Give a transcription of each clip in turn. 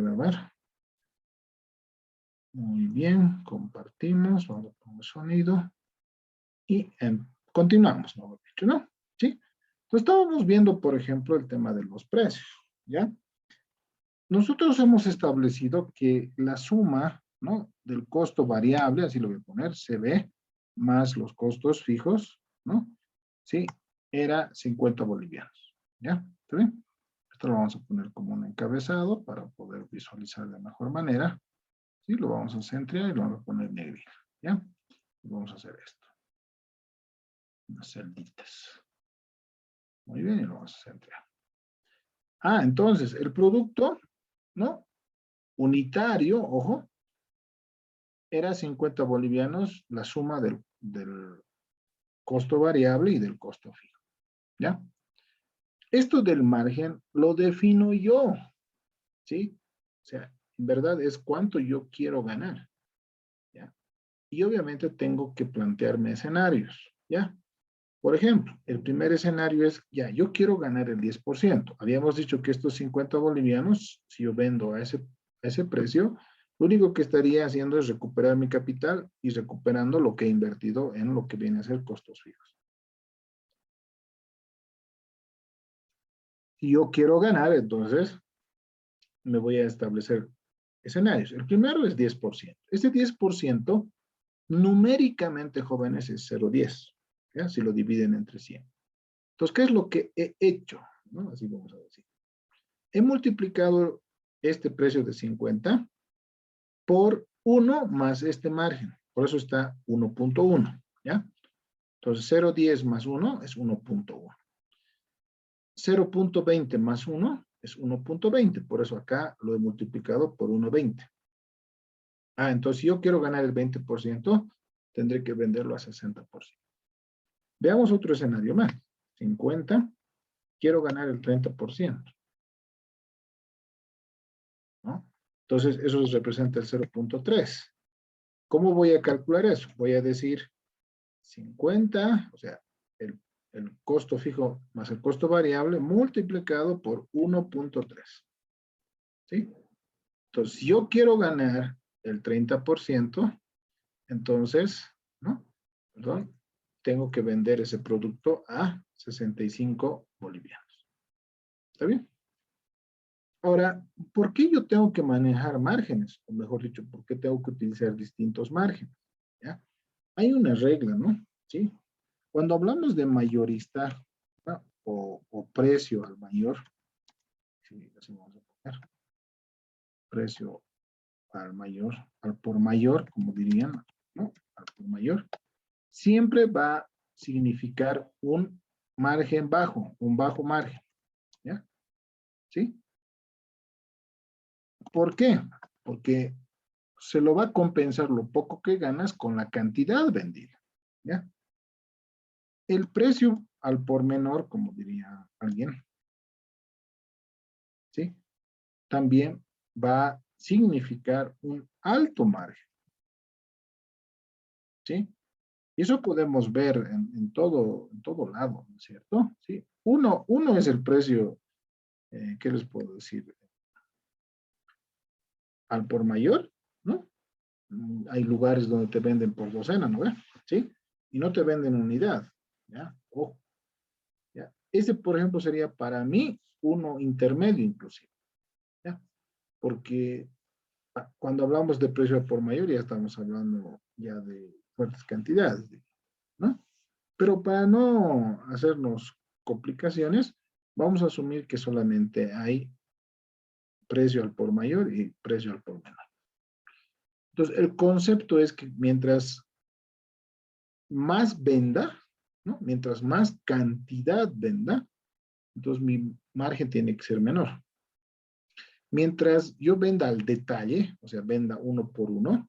grabar. Muy bien, compartimos, vamos a poner sonido. Y continuamos, ¿no? ¿Sí? Entonces estábamos viendo, por ejemplo, el tema de los precios, ¿ya? Nosotros hemos establecido que la suma, ¿no?, del costo variable, así lo voy a poner, CB, más los costos fijos, ¿no? Sí, era 50 bolivianos, ¿ya? ¿Está bien? Esto lo vamos a poner como un encabezado para poder visualizar de mejor manera. Sí, lo vamos a centrar y lo vamos a poner negrito, ¿ya? Y vamos a hacer esto. Unas celditas. Muy bien, y lo vamos a centrar. Ah, entonces, el producto, ¿no?, unitario, ojo, era 50 bolivianos la suma del costo variable y del costo fijo, ¿ya? Esto del margen lo defino yo, ¿sí? O sea, en verdad es cuánto yo quiero ganar, ¿ya? Y obviamente tengo que plantearme escenarios, ¿ya? Por ejemplo, el primer escenario es, ya, yo quiero ganar el 10%. Habíamos dicho que estos 50 bolivianos, si yo vendo a ese precio, lo único que estaría haciendo es recuperar mi capital y recuperando lo que he invertido en lo que viene a ser costos fijos. Si yo quiero ganar, entonces me voy a establecer escenarios. El primero es 10%. Este 10% numéricamente, jóvenes, es 0,10, ¿ya? Si lo dividen entre 100. Entonces, ¿qué es lo que he hecho? ¿No? Así vamos a decir. He multiplicado este precio de 50 por 1 más este margen. Por eso está 1.1, ¿ya? Entonces, 0.10 más 1 es 1.1. 0.20 más 1 es 1.20. Por eso acá lo he multiplicado por 1.20. Ah, entonces, si yo quiero ganar el 20%, tendré que venderlo a 60%. Veamos otro escenario más. 50, quiero ganar el 30%. ¿No? Entonces, eso representa el 0.3. ¿Cómo voy a calcular eso? Voy a decir 50, o sea, el costo fijo más el costo variable multiplicado por 1.3. ¿Sí? Entonces, si yo quiero ganar el 30%, entonces, ¿no? Perdón, tengo que vender ese producto a 65 bolivianos. ¿Está bien? Ahora, ¿por qué yo tengo que manejar márgenes? O mejor dicho, ¿por qué tengo que utilizar distintos márgenes? ¿Ya? Hay una regla, ¿no? ¿Sí? Cuando hablamos de mayorista, ¿no?, o precio al mayor, ¿sí? Así vamos a poner, precio al mayor, al por mayor, como dirían, ¿no? Al por mayor, siempre va a significar un margen bajo, un bajo margen, ¿ya? ¿Sí? ¿Por qué? Porque se lo va a compensar lo poco que ganas con la cantidad vendida, ¿ya? El precio al por menor, como diría alguien, ¿sí?, también va a significar un alto margen, ¿sí? Y eso podemos ver en todo lado, ¿no es cierto? ¿Sí? Uno es el precio, ¿qué les puedo decir? Al por mayor, ¿no? Hay lugares donde te venden por docena, ¿no? ¿Sí? Y no te venden unidad, ¿ya? Ojo, ¿ya? Ese, por ejemplo, sería para mí uno intermedio inclusive, ¿ya? Porque cuando hablamos de precio por mayor ya estamos hablando ya de fuertes cantidades, ¿no? Pero para no hacernos complicaciones, vamos a asumir que solamente hay precio al por mayor y precio al por menor. Entonces, el concepto es que mientras más venda, ¿no?, mientras más cantidad venda, entonces mi margen tiene que ser menor. Mientras yo venda al detalle, o sea, venda uno por uno,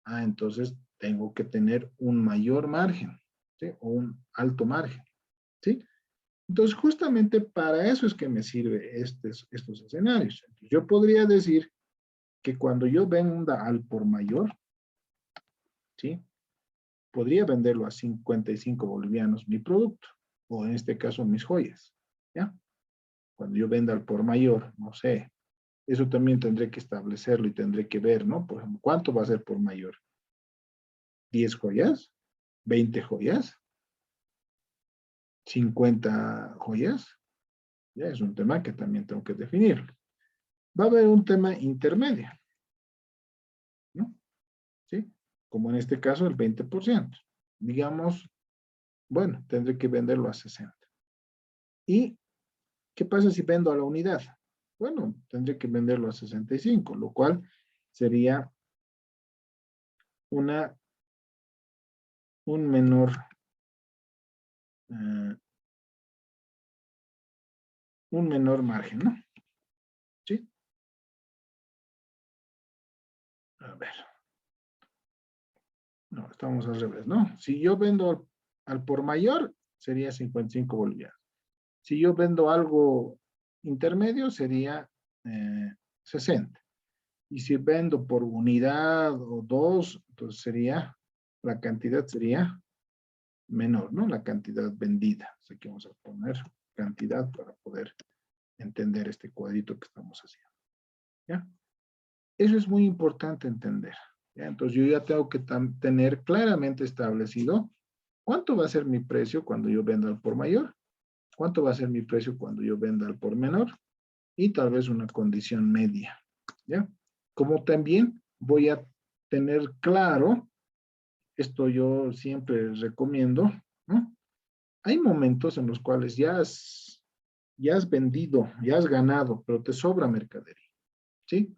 entonces tengo que tener un mayor margen, ¿sí?, o un alto margen, ¿sí? Entonces, justamente para eso es que me sirve estos escenarios. Yo podría decir que cuando yo venda al por mayor, ¿sí?, podría venderlo a 55 bolivianos mi producto, o en este caso mis joyas, ¿ya? Cuando yo venda al por mayor, no sé, Eso también tendré que establecerlo y tendré que ver, ¿no? Por ejemplo, ¿cuánto va a ser por mayor? ¿10 joyas? ¿20 joyas? ¿50 joyas? Ya es un tema que también tengo que definir. Va a haber un tema intermedio, ¿no? ¿Sí? Como en este caso el 20%. Digamos, bueno, tendré que venderlo a 60. ¿Y qué pasa si vendo a la unidad? Bueno, tendré que venderlo a 65, lo cual sería una, un menor, eh, un menor margen, ¿no? ¿Sí? A ver. No, estamos al revés, ¿no? Si yo vendo al por mayor, sería 55 bolivianos. Si yo vendo algo intermedio, sería 60. Y si vendo por unidad o dos, entonces sería, la cantidad sería menor, ¿no? La cantidad vendida. Así que vamos a poner cantidad para poder entender este cuadrito que estamos haciendo. ¿Ya? Eso es muy importante entender. ¿Ya? Entonces yo ya tengo que tener claramente establecido cuánto va a ser mi precio cuando yo venda al por mayor, cuánto va a ser mi precio cuando yo venda al por menor y tal vez una condición media. ¿Ya? Como también voy a tener claro, esto yo siempre recomiendo, ¿no? Hay momentos en los cuales ya has vendido, ya has ganado, pero te sobra mercadería, ¿sí?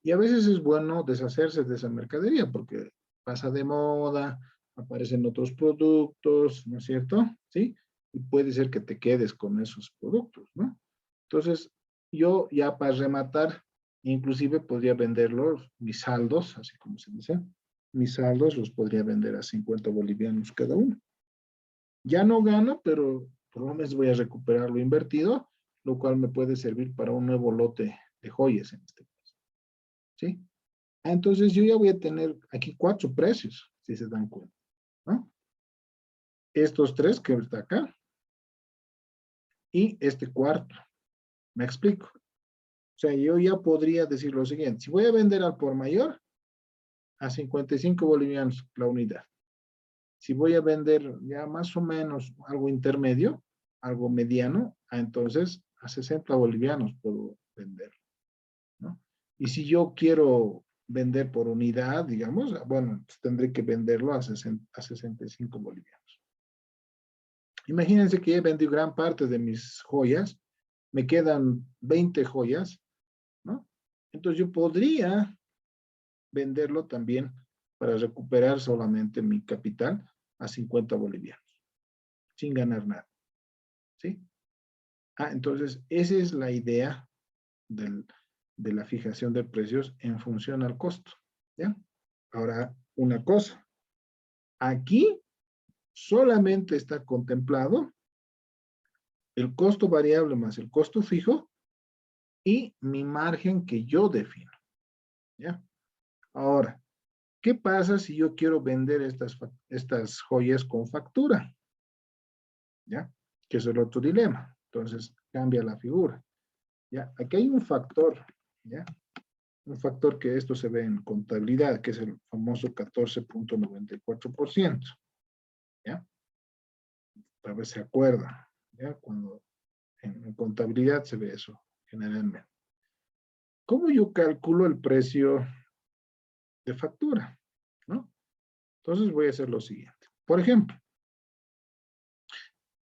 Y a veces es bueno deshacerse de esa mercadería porque pasa de moda, aparecen otros productos, ¿no es cierto? ¿Sí? Y puede ser que te quedes con esos productos, ¿no? Entonces, yo ya para rematar, inclusive podría venderlos, mis saldos, así como se dice, mis saldos los podría vender a 50 bolivianos cada uno. Ya no gano, pero por lo menos voy a recuperar lo invertido, lo cual me puede servir para un nuevo lote de joyas en este caso. ¿Sí? Entonces yo ya voy a tener aquí 4 precios, si se dan cuenta, ¿no? Estos 3 que está acá y este cuarto. ¿Me explico? O sea, yo ya podría decir lo siguiente. Si voy a vender al por mayor, a 55 bolivianos la unidad. Si voy a vender ya más o menos algo intermedio, algo mediano, entonces a 60 bolivianos puedo vender, ¿no? Y si yo quiero vender por unidad, digamos, bueno, pues tendré que venderlo a 65 bolivianos. Imagínense que he vendido gran parte de mis joyas, me quedan 20 joyas, ¿no? Entonces yo podría venderlo también para recuperar solamente mi capital a 50 bolivianos, sin ganar nada, ¿sí? Entonces esa es la idea de la fijación de precios en función al costo, ¿ya? Ahora, una cosa, aquí solamente está contemplado el costo variable más el costo fijo y mi margen que yo defino, ¿ya? Ahora, ¿qué pasa si yo quiero vender estas joyas con factura? ¿Ya? Que es el otro dilema. Entonces, cambia la figura. ¿Ya? Aquí hay un factor, ¿ya? Un factor que esto se ve en contabilidad, que es el famoso 14.94%, ¿ya? Tal vez se acuerda, ¿ya? Cuando en contabilidad se ve eso, generalmente. ¿Cómo yo calculo el precio de factura? ¿No? Entonces voy a hacer lo siguiente. Por ejemplo,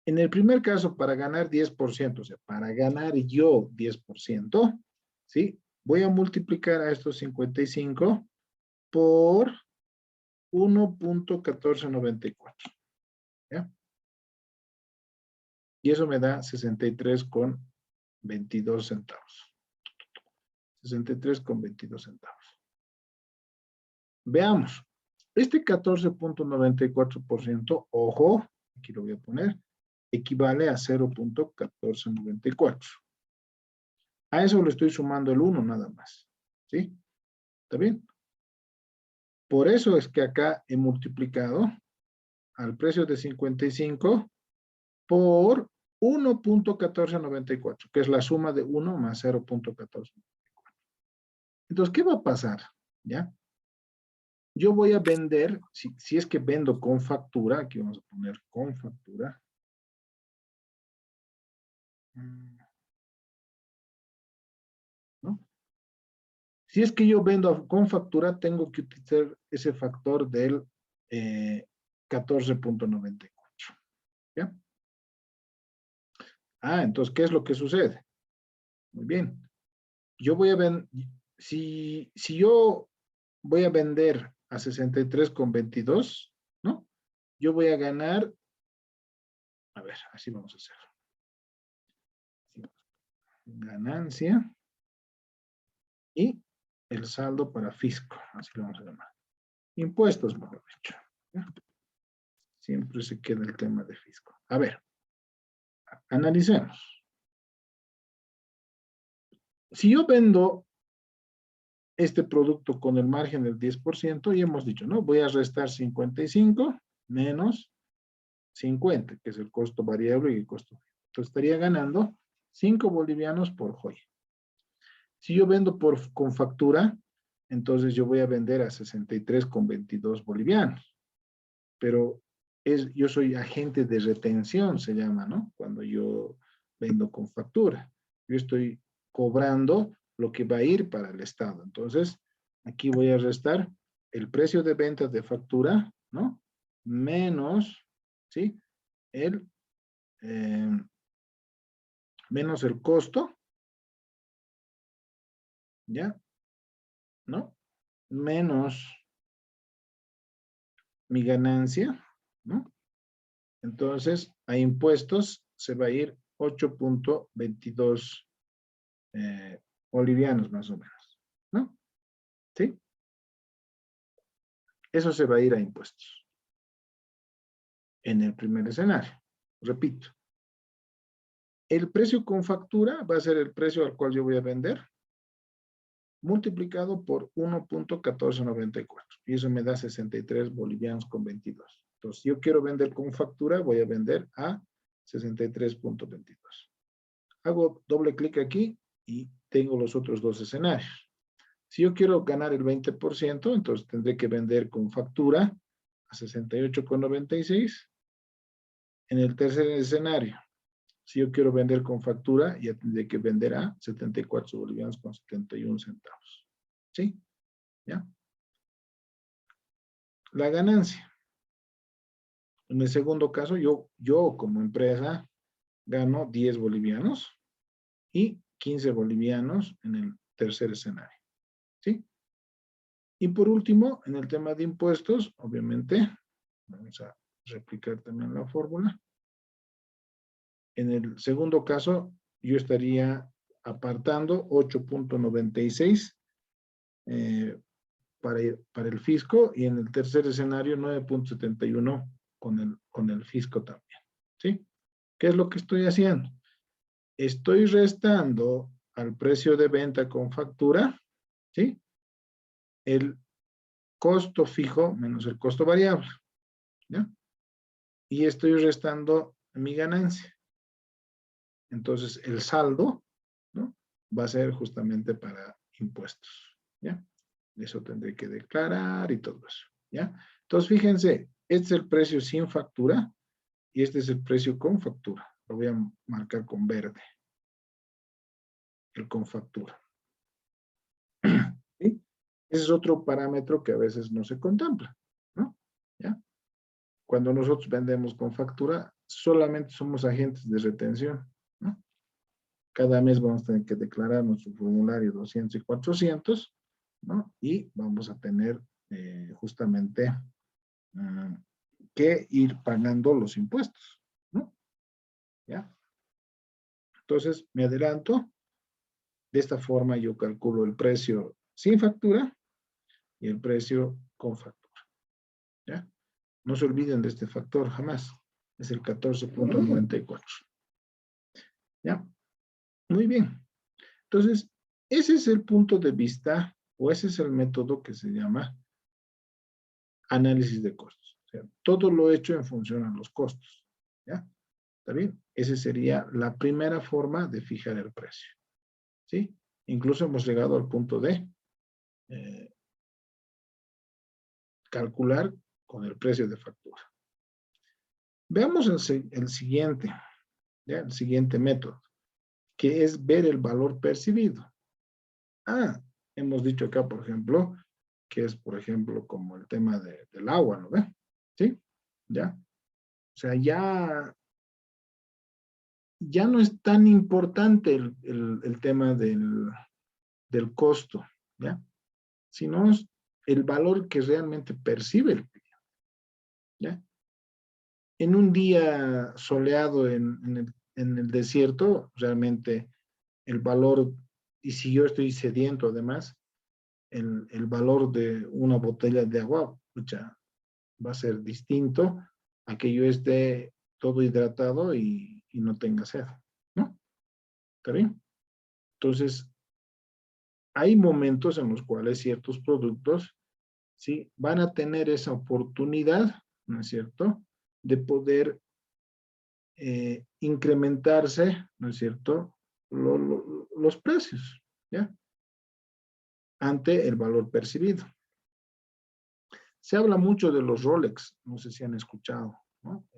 en el primer caso, para ganar 10%, o sea, para ganar yo 10%, ¿sí? Voy a multiplicar a estos 55 por 1.1494, ¿ya? Y eso me da 63,22 centavos. 63,22 centavos. Veamos. Este 14.94%, ojo, aquí lo voy a poner, equivale a 0.1494. A eso le estoy sumando el 1 nada más. ¿Sí? ¿Está bien? Por eso es que acá he multiplicado al precio de 55 por 1.1494, que es la suma de 1 más 0.1494. Entonces, ¿qué va a pasar? ¿Ya? Yo voy a vender, si es que vendo con factura, aquí vamos a poner con factura. ¿No? Si es que yo vendo con factura, tengo que utilizar ese factor del 14.94. ¿Ya? Entonces, ¿qué es lo que sucede? Muy bien. Yo voy a vender, si yo voy a vender a 63.22, ¿no? Yo voy a ganar, a ver, así vamos a hacer. Ganancia y el saldo para fisco, así lo vamos a llamar. Impuestos, mejor dicho. ¿Ya? Siempre se queda el tema de fisco. A ver, analicemos. Si yo vendo este producto con el margen del 10%, y hemos dicho, ¿no? Voy a restar 55 menos 50, que es el costo variable y el costo fijo. Entonces estaría ganando 5 bolivianos por joya. Si yo vendo con factura, entonces yo voy a vender a 63.22 bolivianos. Pero yo soy agente de retención, se llama, ¿no? Cuando yo vendo con factura. Yo estoy cobrando lo que va a ir para el Estado. Entonces, aquí voy a restar el precio de ventas de factura, ¿no? Menos, ¿sí? Menos el costo, ¿ya? ¿No? Menos mi ganancia, ¿no? Entonces, a impuestos se va a ir 8.22 bolivianos más o menos, ¿no? ¿Sí? Eso se va a ir a impuestos. En el primer escenario. Repito. El precio con factura va a ser el precio al cual yo voy a vender, multiplicado por 1.1494. Y eso me da 63 bolivianos con 22. Entonces, si yo quiero vender con factura, voy a vender a 63.22. Hago doble clic aquí y tengo los otros dos escenarios. Si yo quiero ganar el 20%, entonces tendré que vender con factura a 68.96. En el tercer escenario, si yo quiero vender con factura, ya tendré que vender a 74 bolivianos con 71 centavos. ¿Sí? ¿Ya? La ganancia. En el segundo caso, yo como empresa gano 10 bolivianos y 15 bolivianos en el tercer escenario. ¿Sí? Y por último, en el tema de impuestos, obviamente, vamos a replicar también la fórmula. En el segundo caso, yo estaría apartando 8.96 para el fisco y en el tercer escenario 9.71 con el fisco también. ¿Sí? ¿Qué es lo que estoy haciendo? Estoy restando al precio de venta con factura, ¿sí? El costo fijo menos el costo variable, ¿ya? Y estoy restando mi ganancia. Entonces, el saldo, ¿no? Va a ser justamente para impuestos, ¿ya? Eso tendré que declarar y todo eso, ¿ya? Entonces, fíjense, este es el precio sin factura y este es el precio con factura. Lo voy a marcar con verde. El con factura. ¿Sí? Ese es otro parámetro que a veces no se contempla, ¿no? ¿Ya? Cuando nosotros vendemos con factura, solamente somos agentes de retención, ¿no? Cada mes vamos a tener que declarar nuestro formulario 200 y 400, ¿no? Y vamos a tener justamente que ir pagando los impuestos, ¿no? ¿Ya? Entonces, me adelanto. De esta forma yo calculo el precio sin factura y el precio con factura, ¿ya? No se olviden de este factor jamás. Es el 14.94. ¿Ya? Muy bien. Entonces, ese es el punto de vista o ese es el método que se llama análisis de costos. O sea, todo lo hecho en función a los costos. ¿Ya? ¿Está bien? Esa sería la primera forma de fijar el precio. ¿Sí? Incluso hemos llegado al punto de calcular con el precio de factura. Veamos el siguiente, ¿ya? El siguiente método, que es ver el valor percibido. Hemos dicho acá, por ejemplo, que es, por ejemplo, como el tema del agua, ¿no ve? ¿Sí? ¿Ya? O sea, ya no es tan importante el tema del costo, ¿ya? Sino el valor que realmente percibe el cliente, ¿ya? En un día soleado en el desierto, realmente el valor, y si yo estoy sediento además, el valor de una botella de agua, pucha, va a ser distinto a que yo esté todo hidratado y no tenga sed, ¿no? ¿Está bien? Entonces, hay momentos en los cuales ciertos productos, ¿sí? Van a tener esa oportunidad, ¿no es cierto?, de poder incrementarse, ¿no es cierto?, los precios, ¿ya? Ante el valor percibido. Se habla mucho de los Rolex, no sé si han escuchado, ¿no?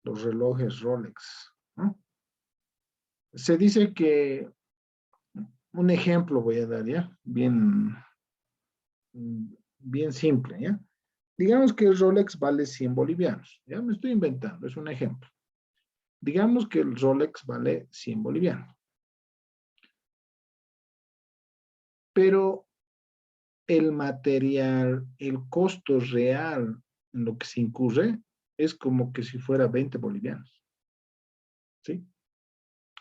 Los relojes Rolex, ¿no? Se dice que, un ejemplo voy a dar, ¿ya? Bien simple, ¿ya? Digamos que el Rolex vale 100 bolivianos, ¿ya? Me estoy inventando, es un ejemplo. Digamos que el Rolex vale 100 bolivianos. Pero el material, el costo real en lo que se incurre es como que si fuera 20 bolivianos, ¿sí?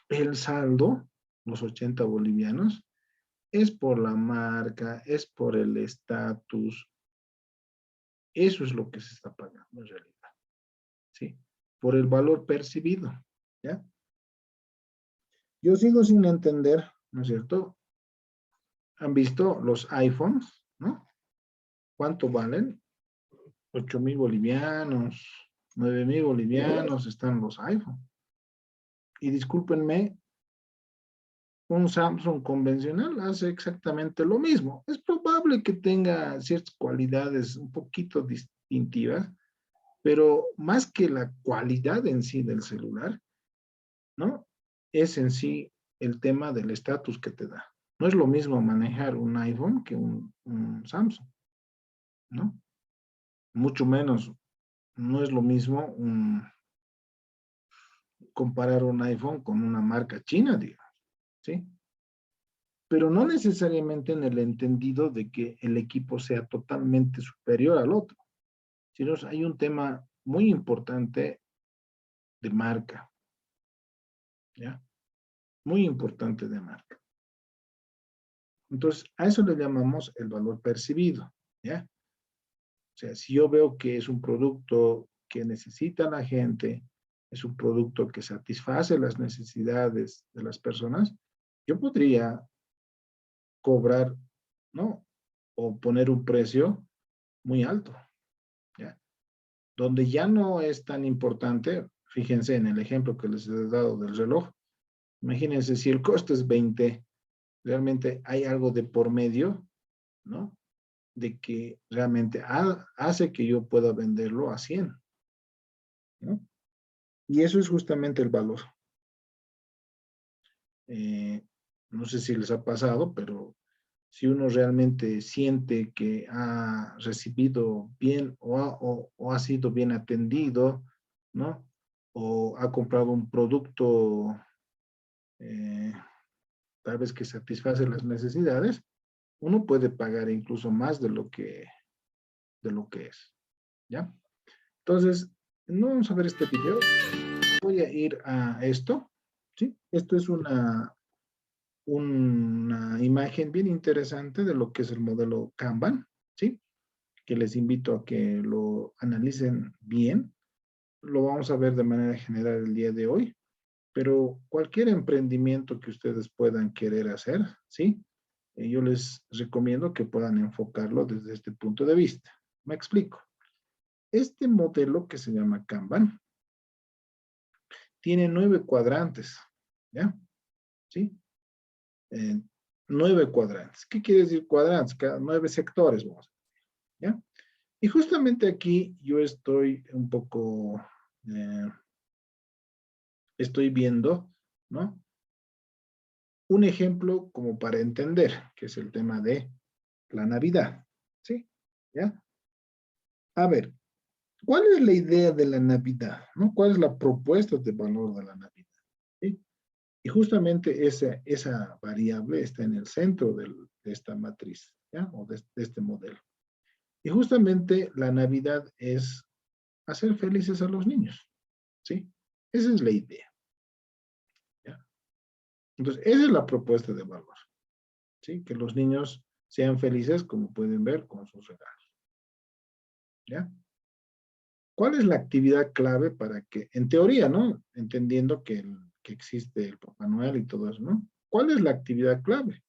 El saldo, los 80 bolivianos, es por la marca, es por el estatus, eso es lo que se está pagando en realidad, ¿sí? Por el valor percibido, ¿ya? Yo sigo sin entender, ¿no es cierto? ¿Han visto los iPhones, no? ¿Cuánto valen? 8.000 bolivianos, 9.000 bolivianos están los iPhones. Y discúlpenme, un Samsung convencional hace exactamente lo mismo. Es probable que tenga ciertas cualidades un poquito distintivas, pero más que la cualidad en sí del celular, ¿no? Es en sí el tema del estatus que te da. No es lo mismo manejar un iPhone que un Samsung, ¿no? Mucho menos, no es lo mismo comparar un iPhone con una marca china, digamos, ¿sí? Pero no necesariamente en el entendido de que el equipo sea totalmente superior al otro, sino hay un tema muy importante de marca, ¿ya? Muy importante de marca. Entonces, a eso le llamamos el valor percibido, ¿ya? O sea, si yo veo que es un producto que necesita la gente, es un producto que satisface las necesidades de las personas, yo podría cobrar, ¿no? O poner un precio muy alto, ¿ya? Donde ya no es tan importante, fíjense en el ejemplo que les he dado del reloj, imagínense si el costo es 20, realmente hay algo de por medio, ¿no? De que realmente hace que yo pueda venderlo a 100, ¿no? Y eso es justamente el valor. Eh, no sé si les ha pasado, pero si uno realmente siente que ha recibido bien o ha sido bien atendido, ¿no? O ha comprado un producto eh, tal vez que satisface las necesidades, uno puede pagar incluso más de lo que es, ¿ya? Entonces, no vamos a ver este video, voy a ir a esto, ¿sí? Esto es una imagen bien interesante de lo que es el modelo Kanban, ¿sí? Que les invito a que lo analicen bien. Lo vamos a ver de manera general el día de hoy, pero cualquier emprendimiento que ustedes puedan querer hacer, ¿sí? Yo les recomiendo que puedan enfocarlo desde este punto de vista. Me explico. Este modelo que se llama Kanban tiene 9 cuadrantes, ¿ya? ¿Sí? 9 cuadrantes. ¿Qué quiere decir cuadrantes? 9 sectores, vamos a decir, ¿ya? Y justamente aquí yo estoy un poco, estoy viendo, ¿no? Un ejemplo como para entender, que es el tema de la Navidad, ¿sí? ¿Ya? A ver, ¿cuál es la idea de la Navidad? ¿No? ¿Cuál es la propuesta de valor de la Navidad? ¿Sí? Y justamente esa variable está en el centro de esta matriz, ¿ya? O de este modelo. Y justamente la Navidad es hacer felices a los niños, ¿sí? Esa es la idea, ¿ya? Entonces, esa es la propuesta de valor, ¿sí? Que los niños sean felices, como pueden ver, con sus regalos, ¿ya? ¿Cuál es la actividad clave para que, en teoría, ¿no? Entendiendo que existe el Papá Noel y todo eso, ¿no? ¿Cuál es la actividad clave?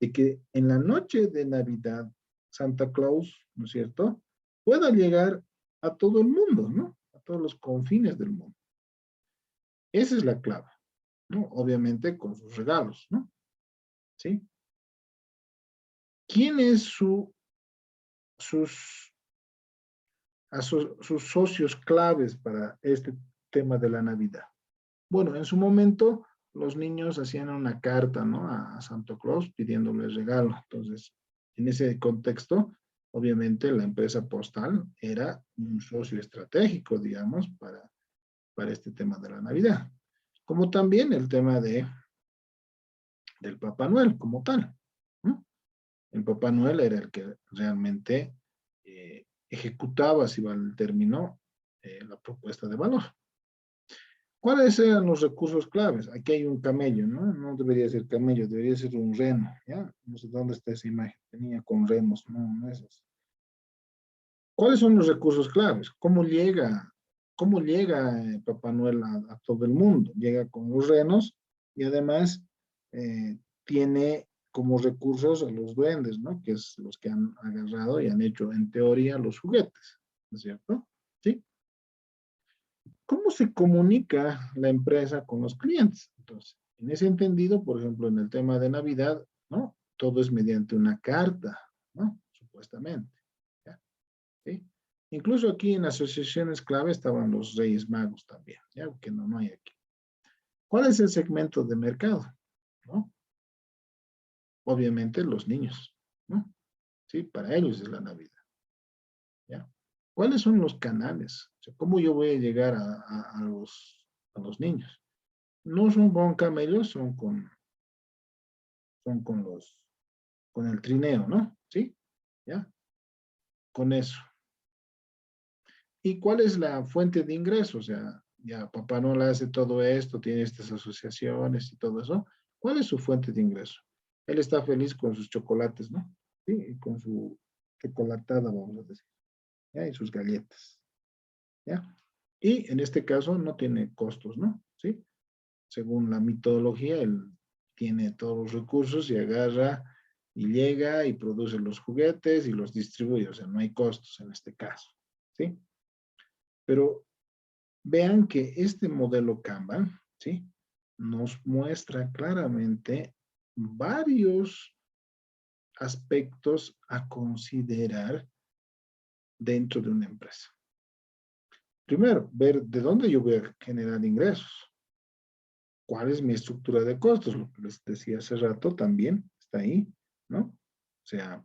De que en la noche de Navidad, Santa Claus, ¿no es cierto?, pueda llegar a todo el mundo, ¿no? A todos los confines del mundo. Esa es la clave, ¿no? Obviamente con sus regalos, ¿no? ¿Sí? ¿Quién es sus, sus socios claves para este tema de la Navidad? Bueno, en su momento los niños hacían una carta, ¿no? A Santa Claus pidiéndole regalo. Entonces, en ese contexto, obviamente la empresa postal era un socio estratégico, digamos, para este tema de la Navidad. Como también el tema del Papá Noel como tal, ¿no? El Papá Noel era el que realmente ejecutaba, si vale el término, la propuesta de valor. ¿Cuáles eran los recursos claves? Aquí hay un camello, ¿no? No debería ser camello, debería ser un reno, ¿ya? No sé dónde está esa imagen. Tenía con remos, no, no es eso. ¿Cuáles son los recursos claves? Cómo llega Papá Noel a todo el mundo? Llega con los renos y además tiene como recursos a los duendes, ¿no? Que es los que han agarrado y han hecho en teoría los juguetes, ¿no es cierto? ¿Sí? ¿Cómo se comunica la empresa con los clientes? Entonces, en ese entendido, por ejemplo, en el tema de Navidad, ¿no? Todo es mediante una carta, ¿no? Supuestamente, ¿ya? ¿Sí? Incluso aquí en asociaciones clave estaban los Reyes Magos también, ¿ya? Que no, no hay aquí. ¿Cuál es el segmento de mercado? ¿No? Obviamente los niños, ¿no? Sí, para ellos es la Navidad, ¿ya? ¿Cuáles son los canales? O sea, ¿cómo yo voy a llegar a los niños? No son con camellos, son con el trineo, ¿no? ¿Sí? ¿Ya? Con eso. ¿Y cuál es la fuente de ingresos? O sea, ya Papá Noel hace todo esto, tiene estas asociaciones y todo eso. ¿Cuál es su fuente de ingreso? Él está feliz con sus chocolates, ¿no? Sí, y con su chocolatada, vamos a decir, ¿ya? Y sus galletas, ¿ya? Y en este caso no tiene costos, ¿no? ¿Sí? Según la mitología, él tiene todos los recursos y agarra y llega y produce los juguetes y los distribuye, o sea, no hay costos en este caso, ¿sí? Pero vean que este modelo Kanban, ¿sí? Nos muestra claramente varios aspectos a considerar dentro de una empresa. Primero, ver de dónde yo voy a generar ingresos. ¿Cuál es mi estructura de costos? Lo que les decía hace rato también está ahí, ¿no? O sea,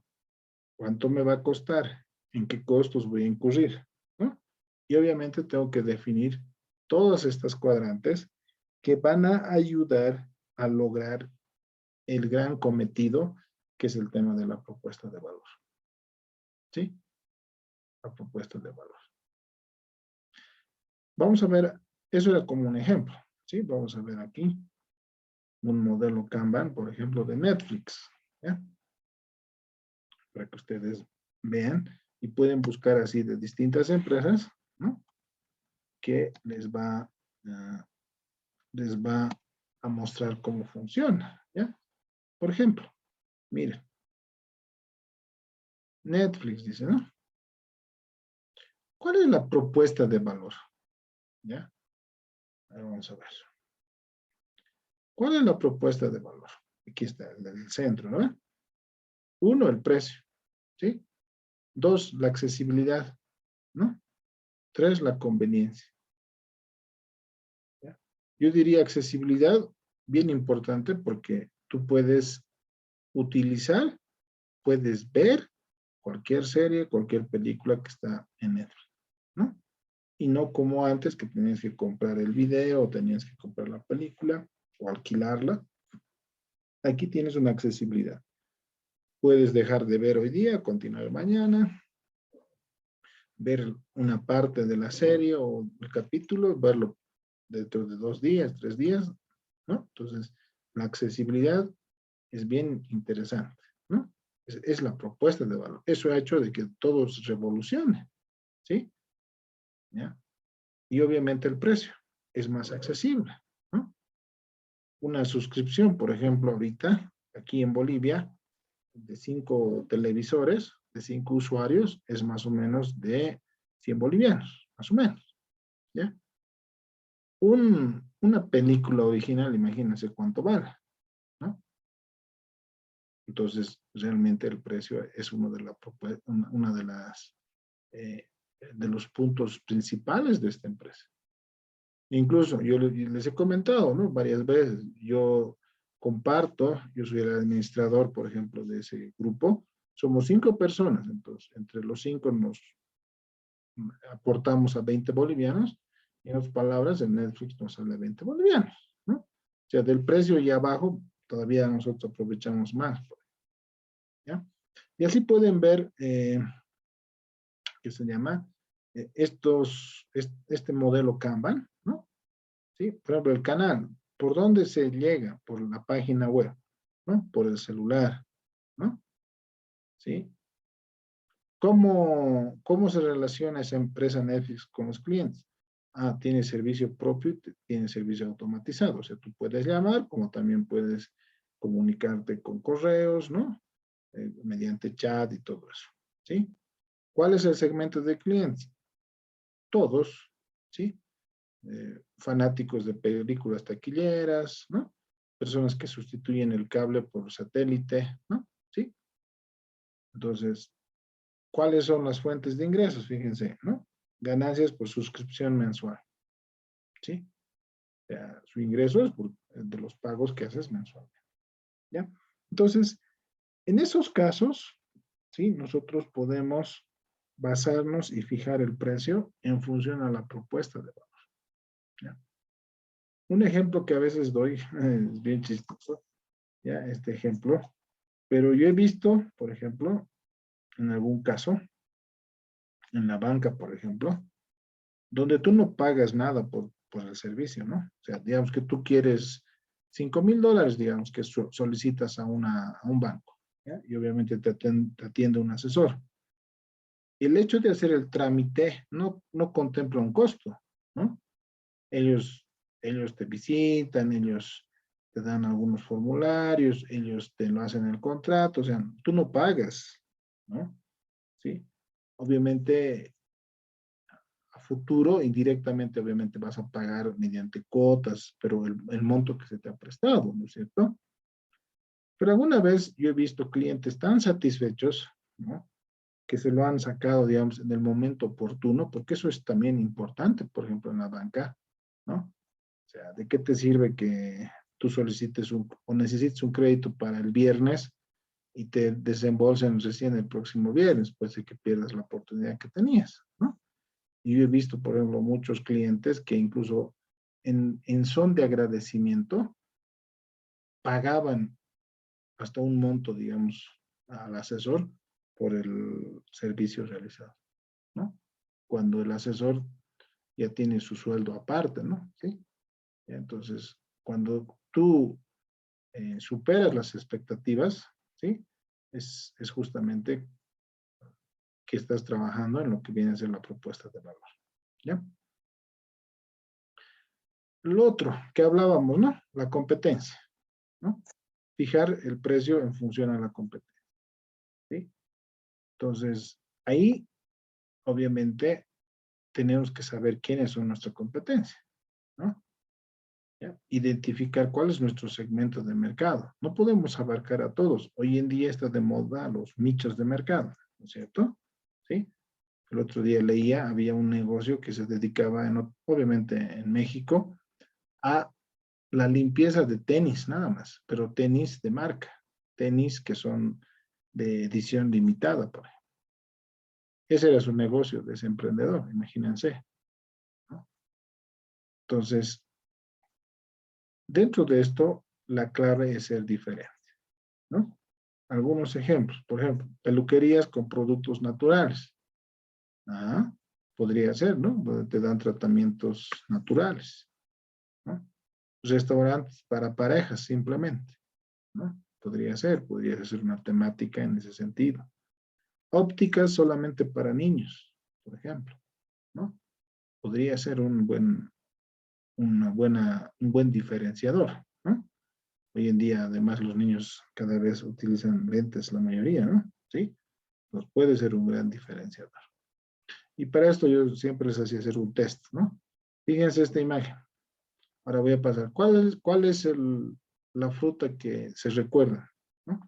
¿cuánto me va a costar? ¿En qué costos voy a incurrir? ¿No? Y obviamente tengo que definir todas estas cuadrantes que van a ayudar a lograr el gran cometido, que es el tema de la propuesta de valor. ¿Sí? La propuesta de valor. Vamos a ver, eso era como un ejemplo, ¿sí? Vamos a ver aquí un modelo Kanban, por ejemplo, de Netflix, ¿ya? Para que ustedes vean y pueden buscar así de distintas empresas, ¿no? Que les va a mostrar cómo funciona, ¿ya? Por ejemplo, miren, Netflix dice, ¿no? ¿Cuál es la propuesta de valor? ¿Ya? Vamos a ver. ¿Cuál es la propuesta de valor? Aquí está, el centro, ¿no? 1, el precio, ¿sí? 2, la accesibilidad, ¿no? 3, la conveniencia. ¿Ya? Yo diría accesibilidad, bien importante, porque tú puedes utilizar, puedes ver cualquier serie, cualquier película que está en Netflix, ¿no? Y no como antes que tenías que comprar el video, o tenías que comprar la película o alquilarla. Aquí tienes una accesibilidad. Puedes dejar de ver hoy día, continuar mañana, ver una parte de la serie o el capítulo, verlo dentro de 2 días, 3 días, ¿no? Entonces, la accesibilidad es bien interesante, ¿no? Es la propuesta de valor. Eso ha hecho de que todo se revolucione, ¿sí? ¿Ya? Y obviamente el precio es más accesible, ¿no? Una suscripción, por ejemplo, ahorita, aquí en Bolivia, de 5 televisores, de 5 usuarios, es más o menos de 100 bolivianos, más o menos, ¿ya? Una película original, imagínense cuánto vale, ¿no? Entonces, realmente el precio es una de las de los puntos principales de esta empresa. Incluso yo les he comentado, ¿no? Varias veces, yo comparto, yo soy el administrador, por ejemplo, de ese grupo. Somos 5 personas, entonces, entre los 5 nos aportamos a 20 bolivianos. Y en otras palabras, en Netflix nos sale 20 bolivianos, ¿no? O sea, del precio y abajo, todavía nosotros aprovechamos más, ¿ya? Y así pueden ver, ¿qué se llama? Este modelo Kanban, ¿no? ¿Sí? Por ejemplo, el canal, ¿por dónde se llega? Por la página web, ¿no? Por el celular, ¿no? ¿Sí? ¿Cómo se relaciona esa empresa Netflix con los clientes? Ah, tiene servicio propio y tiene servicio automatizado. O sea, tú puedes llamar, como también puedes comunicarte con correos, ¿no? Mediante chat y todo eso, ¿sí? ¿Cuál es el segmento de clientes? Todos, ¿sí? Fanáticos de películas taquilleras, ¿no? Personas que sustituyen el cable por satélite, ¿no? ¿Sí? Entonces, ¿cuáles son las fuentes de ingresos? Fíjense, ¿no? Ganancias por suscripción mensual, ¿sí? O sea, su ingreso es de los pagos que haces mensualmente, ¿ya? Entonces, en esos casos, ¿sí? Nosotros podemos basarnos y fijar el precio en función a la propuesta de valor, ¿ya? Un ejemplo que a veces doy, es bien chistoso, ¿ya? Este ejemplo, pero yo he visto, por ejemplo, en algún caso, en la banca, por ejemplo, donde tú no pagas nada por el servicio, ¿no? O sea, digamos que tú quieres $5,000, digamos, que solicitas a un banco, ¿ya? Y obviamente te atiende un asesor. El hecho de hacer el trámite no contempla un costo, ¿no? Ellos, ellos te visitan, ellos te dan algunos formularios, ellos te lo hacen el contrato, o sea, tú no pagas, ¿no? ¿Sí? Obviamente, a futuro, indirectamente, obviamente vas a pagar mediante cuotas, pero el monto que se te ha prestado, ¿no es cierto? Pero alguna vez yo he visto clientes tan satisfechos, ¿no? Que se lo han sacado, digamos, en el momento oportuno, porque eso es también importante, por ejemplo, en la banca, ¿no? O sea, ¿de qué te sirve que tú solicites o necesites un crédito para el viernes y te desembolsen recién el próximo viernes, pues de que pierdas la oportunidad que tenías, ¿no? Y yo he visto, por ejemplo, muchos clientes que incluso en son de agradecimiento pagaban hasta un monto, digamos, al asesor por el servicio realizado, ¿no? Cuando el asesor ya tiene su sueldo aparte, ¿no? ¿Sí? Entonces, cuando tú superas las expectativas, ¿sí? Es justamente que estás trabajando en lo que viene a ser la propuesta de valor, ¿ya? Lo otro que hablábamos, ¿no? La competencia, ¿no? Fijar el precio en función a la competencia, ¿sí? Entonces, ahí, obviamente, tenemos que saber quiénes son nuestra competencia, ¿no? ¿ya? Identificar cuál es nuestro segmento de mercado. No podemos abarcar a todos. Hoy en día está de moda los nichos de mercado, ¿no es cierto? ¿Sí? El otro día leía, había un negocio que se dedicaba, obviamente en México, a la limpieza de tenis, nada más, pero tenis de marca, tenis que son de edición limitada, por ejemplo. Ese era su negocio de ese emprendedor, imagínense, ¿no? Entonces, dentro de esto, la clave es ser diferente, ¿no? Algunos ejemplos, por ejemplo, peluquerías con productos naturales. Ah, podría ser, ¿no? Donde te dan tratamientos naturales, ¿no? Restaurantes para parejas, simplemente, ¿no? Podría ser una temática en ese sentido. Ópticas solamente para niños, por ejemplo, ¿no? Podría ser un buen diferenciador, ¿no? Hoy en día, además, los niños cada vez utilizan lentes, la mayoría, ¿no? Sí, pues puede ser un gran diferenciador. Y para esto yo siempre les hacía hacer un test, ¿no? Fíjense esta imagen. Ahora voy a pasar. ¿Cuál es la fruta que se recuerda? ¿No?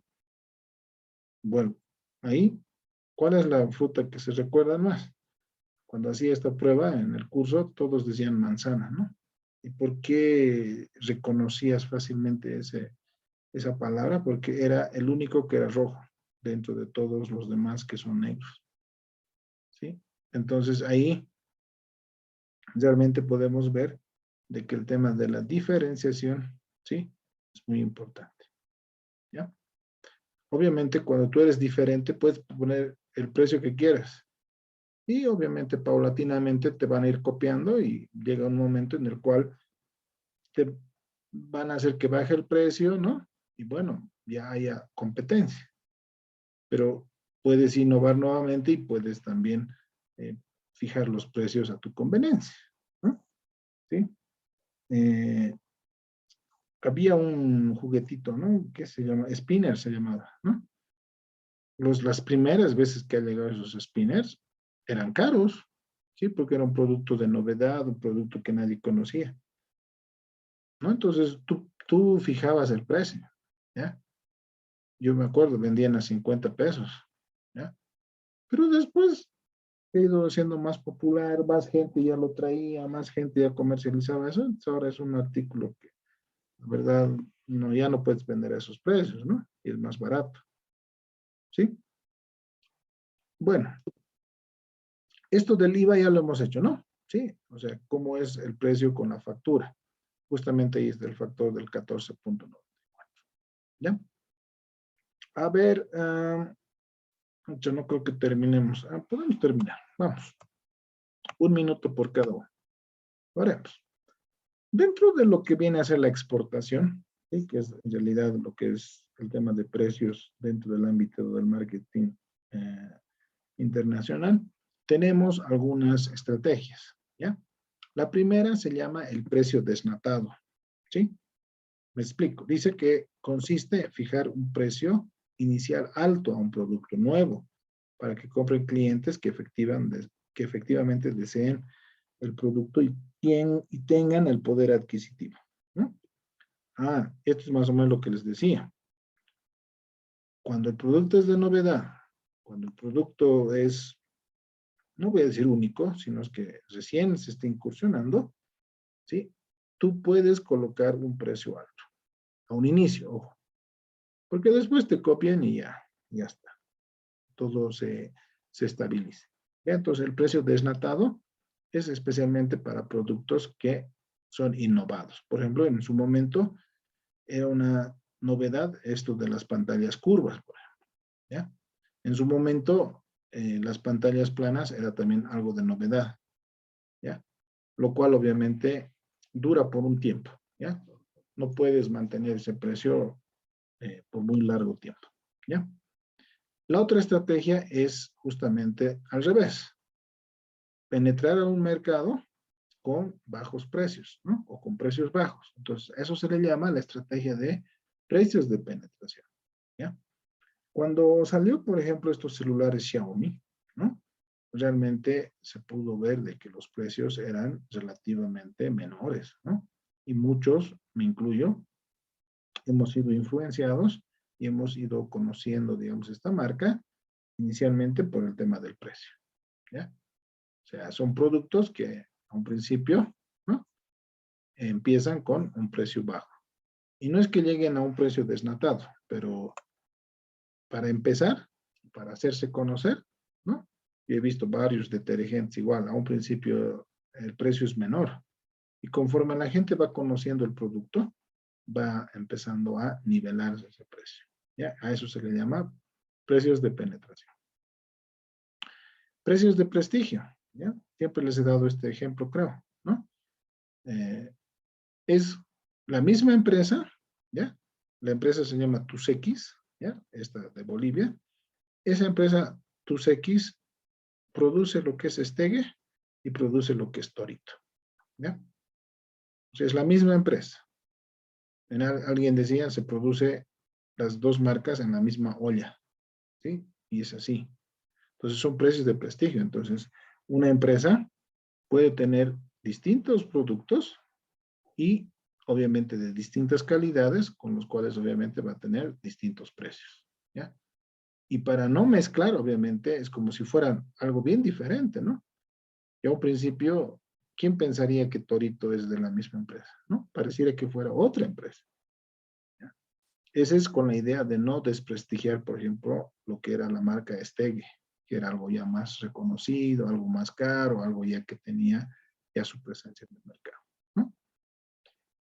Bueno, ahí, ¿cuál es la fruta que se recuerda más? Cuando hacía esta prueba en el curso, todos decían manzana, ¿no? ¿Y por qué reconocías fácilmente esa palabra? Porque era el único que era rojo dentro de todos los demás que son negros, ¿sí? Entonces ahí realmente podemos ver de que el tema de la diferenciación, ¿sí? Es muy importante, ¿ya? Obviamente cuando tú eres diferente puedes poner el precio que quieras y obviamente paulatinamente te van a ir copiando y llega un momento en el cual te van a hacer que baje el precio, ¿no? Y bueno, ya haya competencia. Pero puedes innovar nuevamente y puedes también fijar los precios a tu conveniencia, ¿no? ¿Sí? Eh, había un juguetito, ¿no? ¿Qué se llama? Spinner se llamaba, ¿no? Las primeras veces que han llegado esos spinners eran caros, ¿sí? Porque era un producto de novedad, un producto que nadie conocía, ¿no? Entonces tú fijabas el precio, ¿ya? Yo me acuerdo, vendían a 50 pesos, ¿ya? Pero después ha ido siendo más popular, más gente ya lo traía, más gente ya comercializaba eso, entonces ahora es un artículo que, la verdad, no, ya no puedes vender a esos precios, ¿no? Y es más barato, ¿sí? Bueno, esto del IVA ya lo hemos hecho, ¿no? Sí, o sea, ¿cómo es el precio con la factura? Justamente ahí está el factor del 14.94, ¿ya? A ver, yo no creo que terminemos. Podemos terminar, vamos. Un minuto por cada uno. Oremos. Dentro de lo que viene a ser la exportación, ¿sí? Que es en realidad lo que es el tema de precios dentro del ámbito del marketing eh, internacional, tenemos algunas estrategias, ¿ya? La primera se llama el precio desnatado, ¿sí? Me explico. Dice que consiste en fijar un precio inicial alto a un producto nuevo para que compren clientes que efectivamente deseen el producto y tengan el poder adquisitivo, ¿no? Esto es más o menos lo que les decía. Cuando el producto es de novedad, cuando el producto es, no voy a decir único, sino es que recién se está incursionando, ¿sí? Tú puedes colocar un precio alto, a un inicio, ojo, porque después te copian y ya está, todo se estabiliza. ¿Ya? Entonces el precio desnatado es especialmente para productos que son innovados. Por ejemplo, en su momento era una novedad esto de las pantallas curvas, por ejemplo, ¿ya? En su momento, las pantallas planas era también algo de novedad, ¿ya? Lo cual obviamente dura por un tiempo, ¿ya? No puedes mantener ese precio por muy largo tiempo, ¿ya? La otra estrategia es justamente al revés, penetrar a un mercado con bajos precios, ¿no? O con precios bajos. Entonces, eso se le llama la estrategia de precios de penetración, ¿ya? Cuando salió, por ejemplo, estos celulares Xiaomi, ¿no? Realmente se pudo ver de que los precios eran relativamente menores, ¿no? y muchos, me incluyo, hemos sido influenciados y hemos ido conociendo, digamos, esta marca inicialmente por el tema del precio, ¿ya? O sea, son productos que a un principio, ¿no? Empiezan con un precio bajo. Y no es que lleguen a un precio desnatado, pero para empezar, para hacerse conocer, ¿no? Yo he visto varios detergentes igual, a un principio el precio es menor. Y conforme la gente va conociendo el producto, va empezando a nivelarse ese precio, ¿ya? A eso se le llama precios de penetración. Precios de prestigio, ¿ya? Siempre les he dado este ejemplo, creo, ¿no? Es la misma empresa, ¿ya? La empresa se llama TUSX, ¿ya? Esta de Bolivia. Esa empresa, TUSX, produce lo que es Estegue y produce lo que es Torito, ¿ya? O sea, es la misma empresa. Alguien decía, se produce las dos marcas en la misma olla, ¿sí? Y es así. Entonces son precios de prestigio. Entonces, una empresa puede tener distintos productos y obviamente de distintas calidades, con los cuales obviamente va a tener distintos precios, ¿ya? Y para no mezclar, obviamente, es como si fueran algo bien diferente, ¿no? Yo al principio, ¿quién pensaría que Torito es de la misma empresa, ¿no? Pareciera que fuera otra empresa, ¿ya? Ese es con la idea de no desprestigiar, por ejemplo, lo que era la marca Estegue, que era algo ya más reconocido, algo más caro, algo ya que tenía ya su presencia en el mercado, ¿no?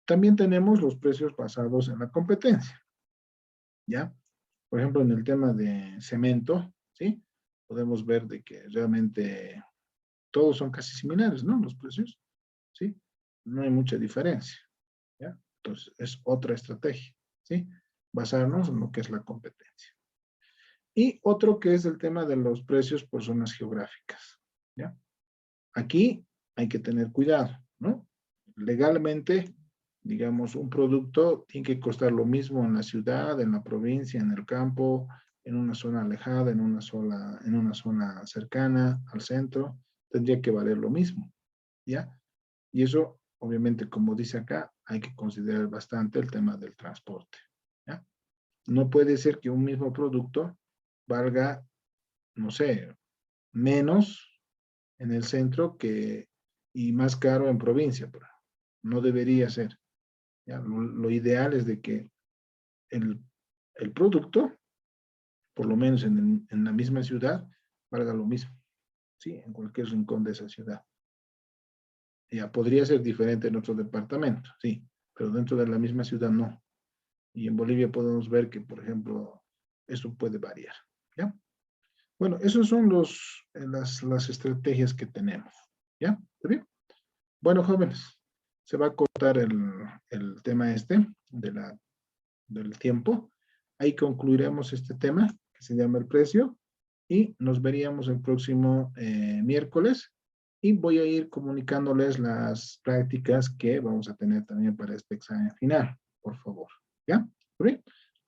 También tenemos los precios basados en la competencia, ¿ya? Por ejemplo, en el tema de cemento, ¿sí? Podemos ver de que realmente todos son casi similares, ¿no? Los precios, ¿sí? No hay mucha diferencia, ¿ya? Entonces, es otra estrategia, ¿sí? Basarnos en lo que es la competencia. Y otro que es el tema de los precios por zonas geográficas, ¿ya? Aquí hay que tener cuidado, ¿no? Legalmente, digamos, un producto tiene que costar lo mismo en la ciudad, en la provincia, en el campo, en una zona alejada, en una zona cercana al centro, tendría que valer lo mismo, ¿ya? Y eso, obviamente, como dice acá, hay que considerar bastante el tema del transporte, ¿ya? No puede ser que un mismo producto valga, no sé, menos en el centro y más caro en provincia, pero no debería ser. ¿Ya? Lo ideal es de que el, el producto, por lo menos en la misma ciudad, valga lo mismo, ¿sí? En cualquier rincón de esa ciudad. Ya podría ser diferente en otro departamento, sí, pero dentro de la misma ciudad no. Y en Bolivia podemos ver que, por ejemplo, eso puede variar, ¿ya? Bueno, esas son las estrategias que tenemos, ¿ya? ¿Está bien? Bueno, jóvenes, se va a cortar el tema del tiempo. Ahí concluiremos este tema que se llama el precio y nos veríamos el próximo miércoles y voy a ir comunicándoles las prácticas que vamos a tener también para este examen final, por favor. ¿Ya? ¿Está bien?